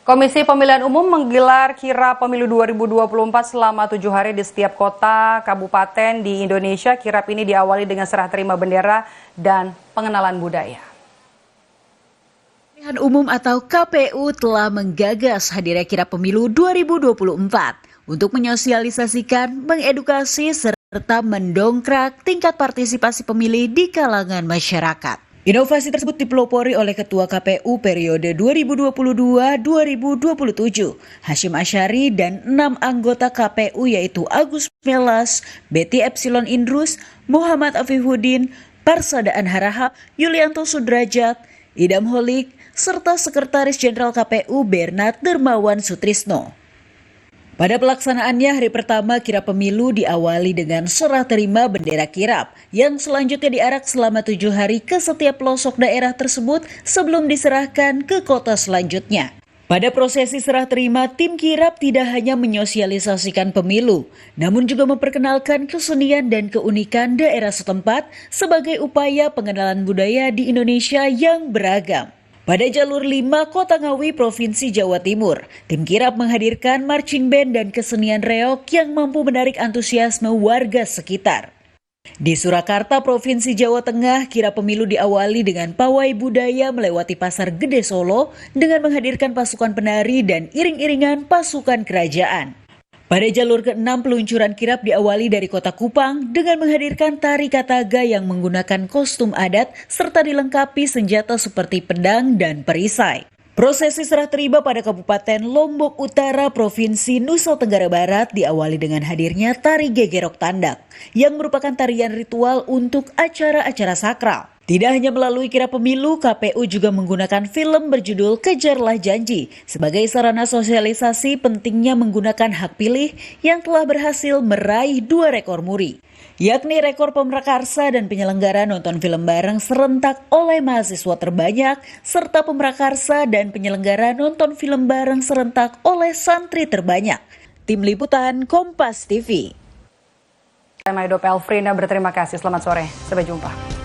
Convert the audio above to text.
Komisi Pemilihan Umum menggelar Kirap Pemilu 2024 selama 7 hari di setiap kota, kabupaten di Indonesia. Kirap ini diawali dengan serah terima bendera dan pengenalan budaya. Pemilihan Umum atau KPU telah menggagas hadirnya Kirap Pemilu 2024 untuk menyosialisasikan, mengedukasi, serta mendongkrak tingkat partisipasi pemilih di kalangan masyarakat. Inovasi tersebut dipelopori oleh Ketua KPU periode 2022-2027, Hashim Asyari, dan 6 anggota KPU yaitu Agus Melas, Betty Epsilon Indrus, Muhammad Afifuddin, Parsadaan Harahap, Yulianto Sudrajat, Idam Holik, serta Sekretaris Jenderal KPU Bernard Dermawan Sutrisno. Pada pelaksanaannya, hari pertama kirap pemilu diawali dengan serah terima bendera kirap yang selanjutnya diarak selama 7 hari ke setiap pelosok daerah tersebut sebelum diserahkan ke kota selanjutnya. Pada prosesi serah terima, tim kirap tidak hanya menyosialisasikan pemilu, namun juga memperkenalkan kesenian dan keunikan daerah setempat sebagai upaya pengenalan budaya di Indonesia yang beragam. Pada jalur 5 Kota Ngawi, Provinsi Jawa Timur, tim kirap menghadirkan marching band dan kesenian reog yang mampu menarik antusiasme warga sekitar. Di Surakarta, Provinsi Jawa Tengah, kirap pemilu diawali dengan pawai budaya melewati Pasar Gede Solo dengan menghadirkan pasukan penari dan iring-iringan pasukan kerajaan. Pada jalur ke-6, peluncuran kirap diawali dari Kota Kupang dengan menghadirkan tari kataga yang menggunakan kostum adat serta dilengkapi senjata seperti pedang dan perisai. Prosesi serah terima pada Kabupaten Lombok Utara, Provinsi Nusa Tenggara Barat diawali dengan hadirnya tari gegerok tandak yang merupakan tarian ritual untuk acara-acara sakral. Tidak hanya melalui kirap pemilu, KPU juga menggunakan film berjudul Kejarlah Janji sebagai sarana sosialisasi pentingnya menggunakan hak pilih yang telah berhasil meraih 2 rekor muri, yakni rekor pemrakarsa dan penyelenggara nonton film bareng serentak oleh mahasiswa terbanyak, serta pemrakarsa dan penyelenggara nonton film bareng serentak oleh santri terbanyak. Tim Liputan Kompas TV. Maido Pelfrina berterima kasih. Selamat sore. Sampai jumpa.